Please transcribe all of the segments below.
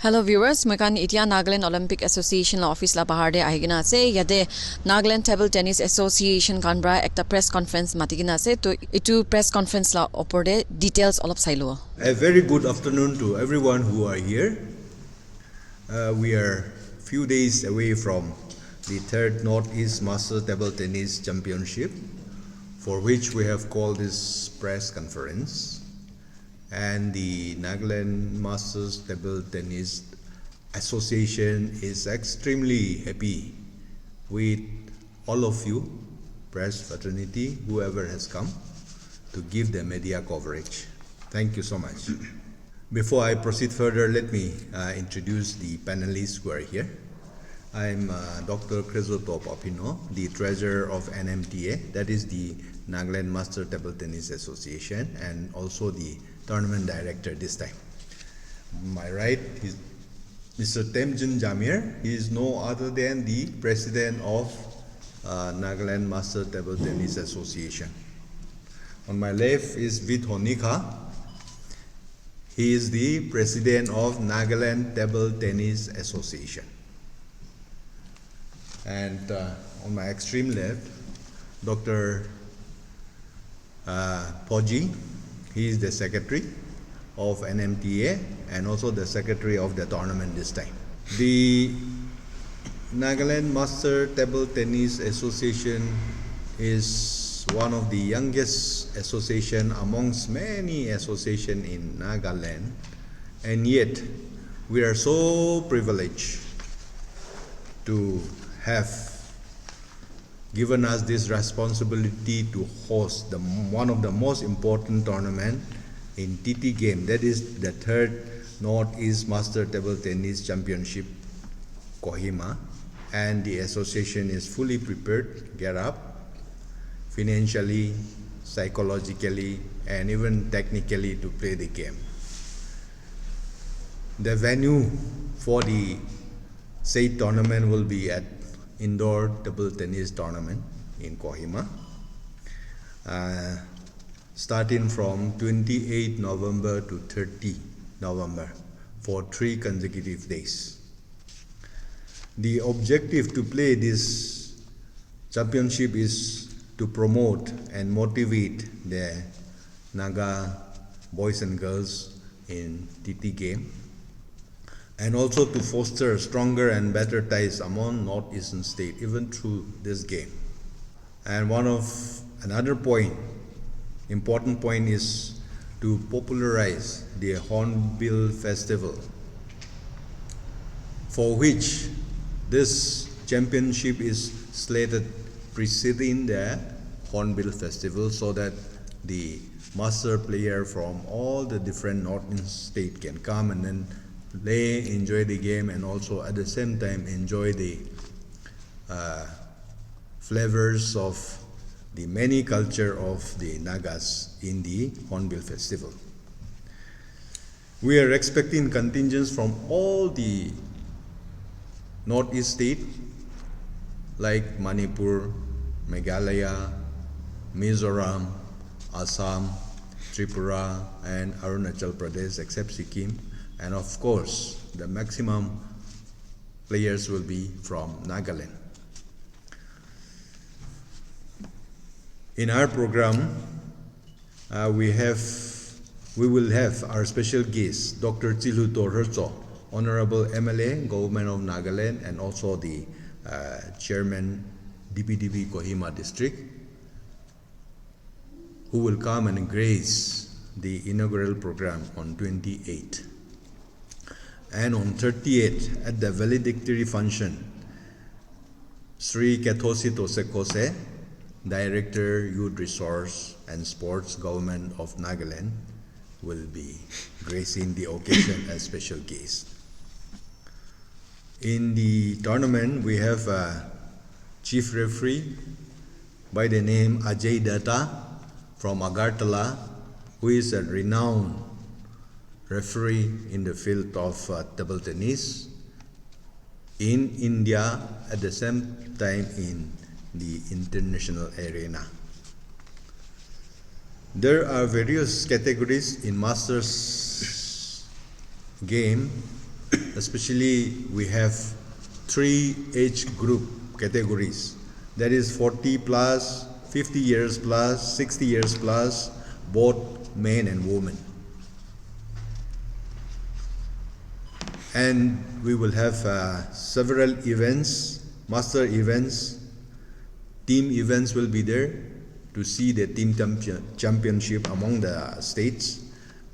Hello viewers, Mekan Itia Nagaland Olympic Association office la bahar de ahigina ase yade Nagaland Table Tennis Association Canberra ekta press conference matigina ase to itu press conference la opor de details olop sailo. A very good afternoon to everyone who are here. We are few days away from the third Northeast Master Table Tennis Championship, for which we have called this press conference. And the Nagaland Masters Table Tennis Association is extremely happy with all of you, press fraternity, whoever has come, to give the media coverage. Thank you so much. Before I proceed further, let me introduce the panelists who are here. I'm Dr. Chrysotop Apino, the treasurer of NMTA, that is the Nagaland Master Table Tennis Association, and also the tournament director this time. On my right is Mr. Temjun Jamir. He is no other than the president of Nagaland Master Table Tennis Association. On my left is Vit Honika. He is the president of Nagaland Table Tennis Association. And on my extreme left, Dr. Poji. He is the secretary of NMTA and also the secretary of the tournament this time. The Nagaland Master Table Tennis Association is one of the youngest association amongst many associations in Nagaland, and yet we are so privileged to have given us this responsibility to host one of the most important tournament in TT game, that is the third Northeast Master Table Tennis Championship, Kohima, and the association is fully prepared, gear up, financially, psychologically, and even technically to play the game. The venue for the said tournament will be at indoor table tennis tournament in Kohima, starting from 28 November to 30 November for 3 consecutive days. The objective to play this championship is to promote and motivate the Naga boys and girls in TT game, and also to foster stronger and better ties among northeastern states even through this game. And another important point is to popularize the Hornbill Festival, for which this championship is slated preceding the Hornbill Festival, so that the master player from all the different northern states can come and then play, enjoy the game, and also at the same time enjoy the flavors of the many culture of the Nagas in the Hornbill Festival. We are expecting contingents from all the northeast states like Manipur, Meghalaya, Mizoram, Assam, Tripura, and Arunachal Pradesh, except Sikkim. And of course, the maximum players will be from Nagaland. In our program, we will have our special guest, Dr. Chiluto Herzo, Honorable MLA, Government of Nagaland, and also the Chairman, DPDP Kohima District, who will come and grace the inaugural program on 28th. And on 38th, at the valedictory function, Sri Kethosi Tosekose, Director, Youth Resource and Sports, Government of Nagaland, will be gracing the occasion as special guest. In the tournament, we have a chief referee by the name Ajay Datta from Agartala, who is a renowned referee in the field of table tennis in India, at the same time in the international arena. There are various categories in Masters game Especially we have 3 age group categories, that is 40 plus, 50 years plus, 60 years plus, both men and women. And we will have several events, master events, team events will be there to see the team championship among the states,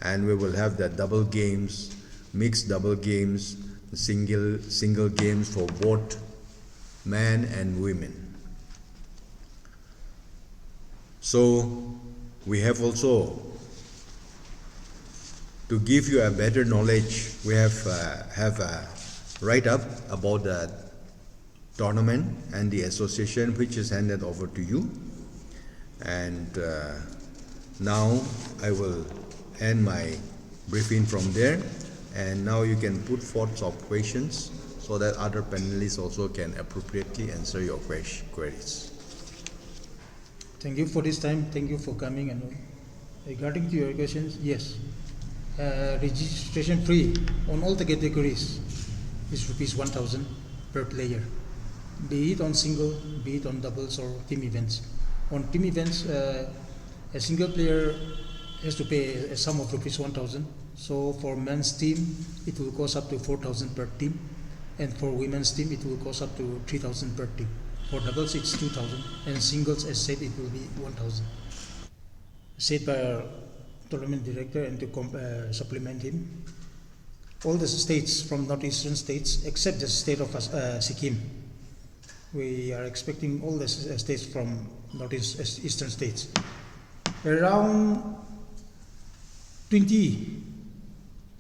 and we will have the double games, mixed double games, single games for both men and women. So we have also, to give you a better knowledge, we have a write-up about the tournament and the association, which is handed over to you. And now I will end my briefing from there, and now you can put forth of questions so that other panelists also can appropriately answer your queries. Thank you for this time. Thank you for coming. And regarding to your questions, yes, registration fee on all the categories is rupees 1,000 per player, be it on single, be it on doubles or team events. On team events, a single player has to pay a sum of rupees 1,000. So for men's team, it will cost up to 4,000 per team, and for women's team, it will cost up to 3,000 per team. For doubles, it's 2,000, and singles, as said, it will be 1,000. Said by our tournament director, and to supplement him, all the states from northeastern states, except the state of Sikkim, we are expecting all the states from northeastern states. Around 20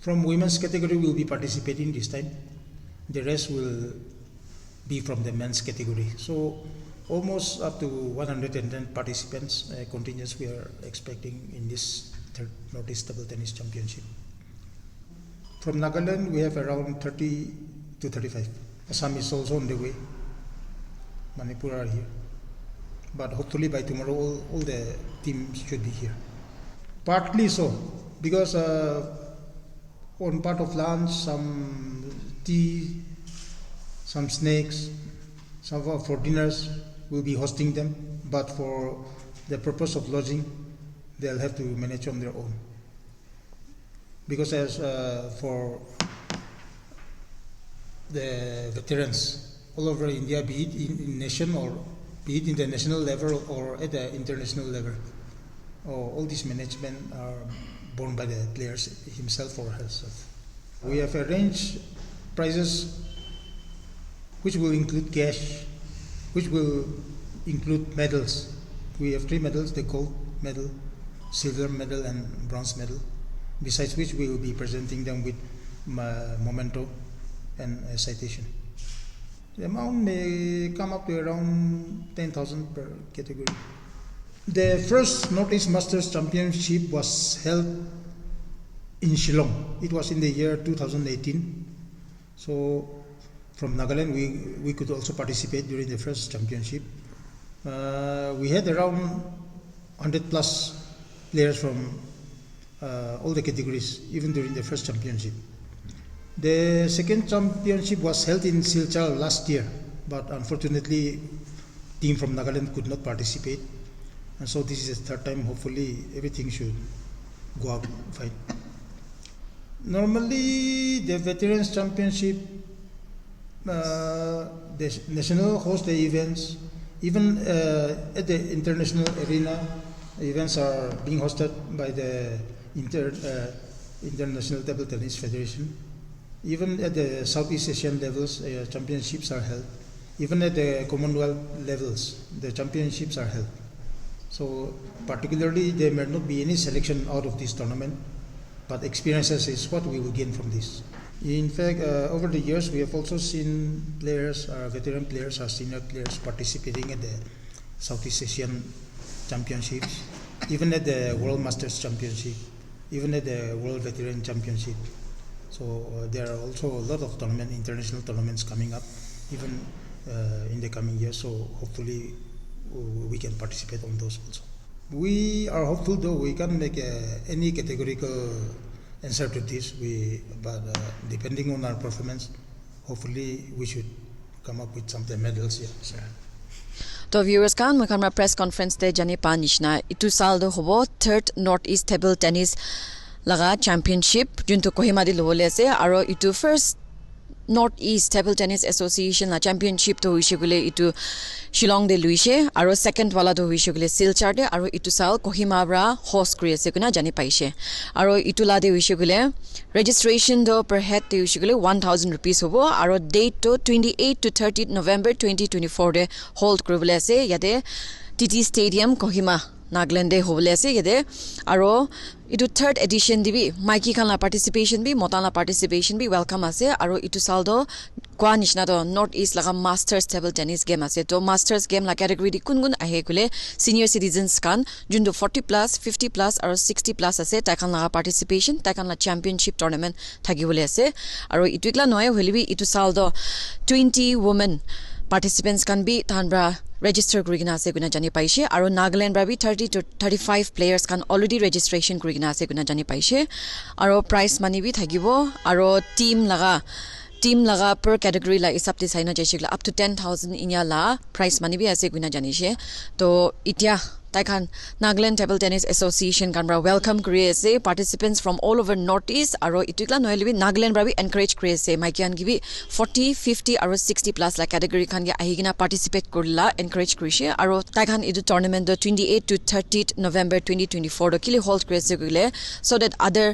from women's category will be participating this time. The rest will be from the men's category. So almost up to 110 participants contingents we are expecting in this third Northeast Table Tennis Championship. From Nagaland, we have around 30 to 35. Assam is also on the way. Manipur are here. But hopefully by tomorrow, all the teams should be here. Partly so, because on part of lunch, some tea, some snacks, some for dinners, we'll be hosting them, but for the purpose of lodging, they'll have to manage on their own. Because as for the veterans all over India, be it in nation or be it in the national level or at the international level, all this management are borne by the players himself or herself. We have arranged prizes which will include cash, which will include medals. We have 3 medals: the gold medal, silver medal, and bronze medal. Besides which, we will be presenting them with memento and a citation. The amount may come up to around 10,000 per category. The first Northeast Masters Championship was held in Shillong. It was in the year 2018. So from Nagaland, we could also participate during the first championship. We had around 100 plus players from all the categories, even during the first championship. The second championship was held in Silchar last year, but unfortunately, team from Nagaland could not participate. And so this is the third time. Hopefully, everything should go out fine. Normally, the Veterans Championship, the national host the events. Even at the international arena, events are being hosted by the International Table Tennis Federation. Even at the Southeast Asian levels, championships are held. Even at the Commonwealth levels, the championships are held. So particularly, there may not be any selection out of this tournament, but experiences is what we will gain from this. In fact, over the years, we have also seen players, veteran players, senior players participating at the Southeast Asian Championships, even at the World Masters Championship, even at the World Veteran Championship. So there are also a lot of international tournaments coming up, even in the coming years. So hopefully we can participate on those also. We are hopeful, though we can't make any categorical answer to this. But depending on our performance, hopefully we should come up with some medals here. So. To viewers kan makamra press conference te jani pa nishna itu sal do hobo third Northeast Table Tennis laga championship junto Kohima di lole ase aro itu first Northeast Table Tennis Association la championship to hoise gule itu Shillong de luise aro second wala to hoise gule Silchar de aro itu sal Kohima bra host kri ase kuna jani paise aro itu la de hoise gule registration do per head de hoise gule 1000 rupees hobo aro date to 28 to 30 November 2024 de hold kribule ase yade TT Stadium Kohima Nagaland de hobole ase yede aro itu third edition dibi maiki khan la participation bi mota la participation bi welcome ase aro itu saldo kwa nishna do Northeast laga Masters Table Tennis game ase to Masters game la category di kun ahe kule senior citizens kan jundo 40 plus 50 plus aro 60 plus ase ta khan la participation ta khan la championship tournament thagi bole ase aro itu ikla noy holibi itu saldo 20 women participants can be tanbra register grigna ase guna jani paise aro Nagaland bra bi 30 to 35 players can already registration grigna ase guna jani paise aro prize money bi thagibo aro team laga per category la isap te saina jaishikla up to 10,000 inya la prize money bi ase guna jani she to itia Taikan Nagaland Table Tennis Association Canberra welcome create participants from all over Northeast aro itukla noelibi Nagaland brabi encourage create maikian gibi 40 50 aro 60 plus la category kan ge ahigina participate kurla encourage kriye aro Taikan idu tournament do 28 to 30 November 2024 do kili hold create gule so that other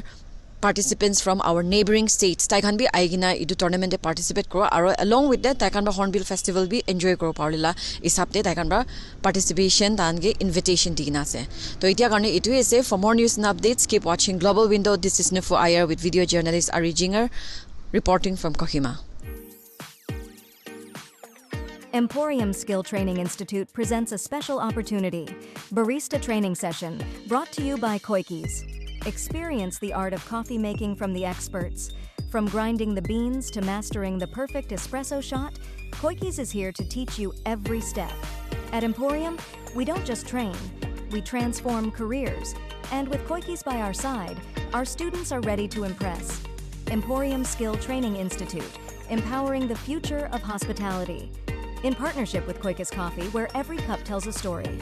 participants from our neighboring states Taikan bi aigina idu tournament de participate kro aro along with that Taikan ba Hornbill Festival bi enjoy kro parila isapte Taikan ba participation dange invitation digna ase to itia karne itu ase for more news and updates keep watching Global Window. This is Nufu Iyer with video journalist Ari Jinger reporting from Kohima. Emporium Skill Training Institute presents a special opportunity, Barista Training Session, brought to you by Koikis. Experience the art of coffee making from the experts. From grinding the beans to mastering the perfect espresso shot, Koikis is here to teach you every step. At Emporium, we don't just train, we transform careers. And with Koikis by our side, our students are ready to impress. Emporium Skill Training Institute, empowering the future of hospitality. In partnership with Koikis Coffee, where every cup tells a story.